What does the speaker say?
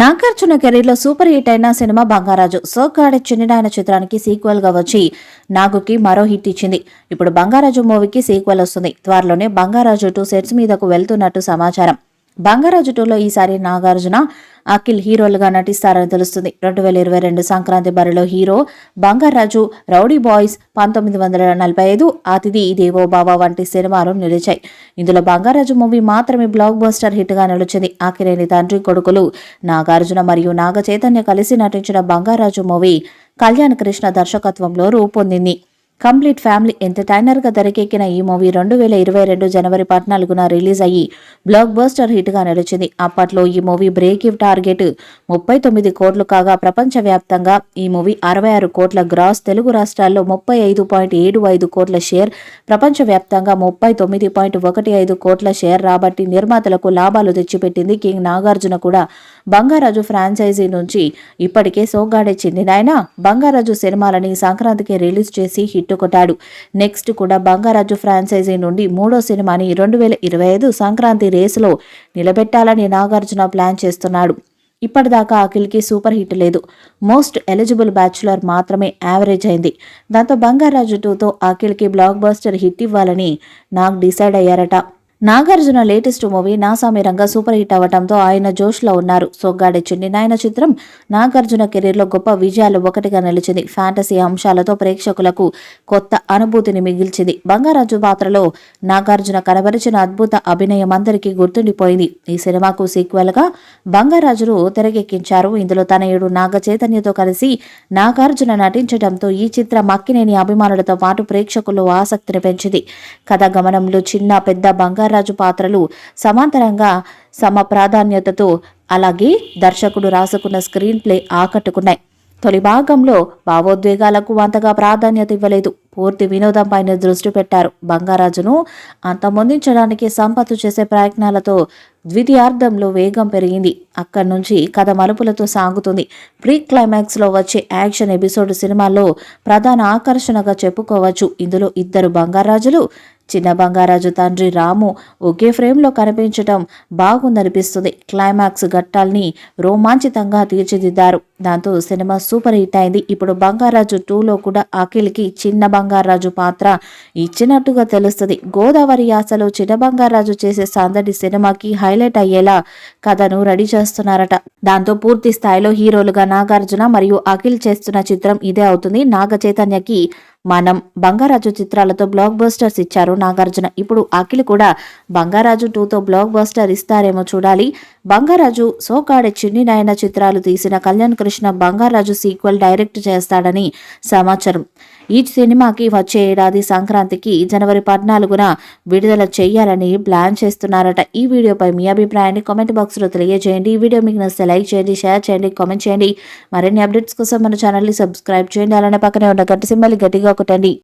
నాగార్జున కెరీర్లో super hit అయిన cinema Bangarraju. Soggade Chinninayana చిత్రానికి సీక్వెల్ గా వచ్చి నాగుకి మరో హిట్ ఇచ్చింది. ఇప్పుడు బంగారాజు మూవీకి సీక్వెల్ వస్తుంది. త్వరలోనే బంగారాజు 2 సెట్స్ మీదకు వెళ్తున్నట్టు సమాచారం. బంగారాజు 2లో ఈసారి నాగార్జున, అఖిల్ హీరోలుగా నటిస్తారని తెలుస్తుంది. 2022 సంక్రాంతి బరిలో హీరో బంగారాజు, రౌడీ బాయ్స్, 1945, అతిథి దేవో బావ వంటి సినిమాలు నిలిచాయి. ఇందులో బంగారాజు మూవీ మాత్రమే బ్లాక్ బస్టర్ హిట్ గా నిలిచింది. అఖిలేని తండ్రి కొడుకులు నాగార్జున మరియు నాగ చైతన్య కలిసి నటించిన బంగారాజు మూవీ కళ్యాణ్ కృష్ణ దర్శకత్వంలో రూపొందింది. కంప్లీట్ ఫ్యామిలీ ఎంటర్టైనర్ గా తెరకెక్కిన ఈ మూవీ 2022 జనవరి 14న రిలీజ్ అయ్యి బ్లాక్ బస్టర్ హిట్ గా నిలిచింది. అప్పట్లో ఈ మూవీ బ్రేక్ ఈవ్ టార్గెట్ 39 కోట్లు కాగా ప్రపంచవ్యాప్తంగా ఈ మూవీ 66 కోట్ల గ్రాస్, తెలుగు రాష్ట్రాల్లో 35.75 కోట్ల షేర్, ప్రపంచవ్యాప్తంగా 39.15 కోట్ల షేర్ రాబట్టి నిర్మాతలకు లాభాలు తెచ్చిపెట్టింది. కింగ్ నాగార్జున కూడా బంగారాజు ఫ్రాంచైజీ నుంచి ఇప్పటికే సోగ్గాడే చిన్నినాయన, బంగారాజు సినిమాలని సంక్రాంతికి రిలీజ్ చేసి హిట్ కొట్టాడు. నెక్స్ట్ కూడా బంగారాజు ఫ్రాంచైజీ నుండి 3వ సినిమాని 2025 సంక్రాంతి రేసులో నిలబెట్టాలని నాగార్జున ప్లాన్ చేస్తున్నాడు. ఇప్పటిదాకా అఖిల్కి సూపర్ హిట్ లేదు. మోస్ట్ ఎలిజిబుల్ బ్యాచులర్ మాత్రమే యావరేజ్ అయింది. దాంతో బంగారాజు 2తో అఖిల్కి బ్లాక్ బస్టర్ హిట్ ఇవ్వాలని Nag decide అయ్యారట. Nagarjuna latest movie Naa Saami Ranga super hit అవ్వడంతో ఆయన జోష్లో ఉన్నారు. సోగ్గాడే చిన్నినాయన చిత్రం నాగార్జున కెరీర్లో గొప్ప విజయాలు ఒకటిగా నిలిచింది. ఫ్యాంటసీ అంశాలతో ప్రేక్షకులకు కొత్త అనుభూతిని మిగిల్చింది. బంగారాజు పాత్రలో నాగార్జున కనబరిచిన అద్భుత అభినయం అందరికీ గుర్తుండిపోయింది. ఈ సినిమాకు సీక్వెల్ గా బంగారాజును తెరకెక్కించారు. ఇందులో తనయుడు నాగ చైతన్యతో కలిసి నాగార్జున నటించడంతో ఈ చిత్రం అక్కినేని అభిమానులతో పాటు ప్రేక్షకుల్లో ఆసక్తిని పెంచింది. కథ గమనంలో చిన్న పెద్ద బంగారాజు పాత్రలు సమాంతరంగా సమ ప్రాధాన్యతతో, అలాగే దర్శకుడు రాసుకున్న స్క్రీన్ ప్లే ఆకట్టుకున్నాయి. తొలి భాగంలో భావోద్వేగాలకు అంతగా ప్రాధాన్యత ఇవ్వలేదు. పూర్తి వినోదంపైన దృష్టి పెట్టారు. బంగారాజును అంతమొందించడానికి సంపత్తు చేసే ప్రయత్నాలతో ద్వితీయార్థంలో వేగం పెరిగింది. అక్కడి నుంచి కథ మలుపులతో సాగుతుంది. ప్రీ క్లైమాక్స్ లో వచ్చే యాక్షన్ ఎపిసోడ్ సినిమాలో ప్రధాన ఆకర్షణగా చెప్పుకోవచ్చు. ఇందులో ఇద్దరు బంగారాజులు, చిన్న బంగారాజు తండ్రి రాము ఒకే ఫ్రేమ్లో కనిపించడం బాగుందనిపిస్తుంది. క్లైమాక్స్ ఘట్టాల్ని రోమాంచితంగా తీర్చిదిద్దారు. దాంతో సినిమా సూపర్ హిట్ అయింది. ఇప్పుడు బంగారాజు 2లో కూడా అఖిల్కి చిన్న బంగారాజు పాత్ర ఇచ్చినట్టుగా తెలుస్తుంది. గోదావరి యాసలో చిన్న బంగారాజు చేసే సందడి సినిమాకి హైలైట్ అయ్యేలా కథను రెడీ చేస్తున్నారట. దాంతో పూర్తి స్థాయిలో హీరోలుగా నాగార్జున మరియు అఖిల్ చేస్తున్న చిత్రం ఇదే అవుతుంది. నాగ చైతన్యకి మనం బంగారాజు చిత్రాలతో బ్లాక్ బస్టర్స్ ఇచ్చారు నాగార్జున. ఇప్పుడు అఖిల్ కూడా బంగారాజు 2తో బ్లాక్ బస్టర్ ఇస్తారేమో చూడాలి. బంగారాజు, సోగ్గాడే చిన్నినాయన చిత్రాలు తీసిన కళ్యాణ్ కృష్ణ బంగారాజు సీక్వెల్ డైరెక్ట్ చేస్తాడని సమాచారం. ఈ సినిమాకి వచ్చే ఏడాది సంక్రాంతికి జనవరి 14న విడుదల చేయాలని ప్లాన్ చేస్తున్నారట. ఈ వీడియోపై మీ అభిప్రాయాన్ని కామెంట్ బాక్స్లో తెలియజేయండి. ఈ వీడియో మీకు నచ్చితే లైక్ చేయండి, షేర్ చేయండి, కామెంట్ చేయండి. మరిన్ని అప్డేట్స్ కోసం మన ఛానల్ని సబ్స్క్రైబ్ చేయండి. అలానే పక్కనే ఉన్న గంట సింబల్ని గట్టిగా కొట్టండి.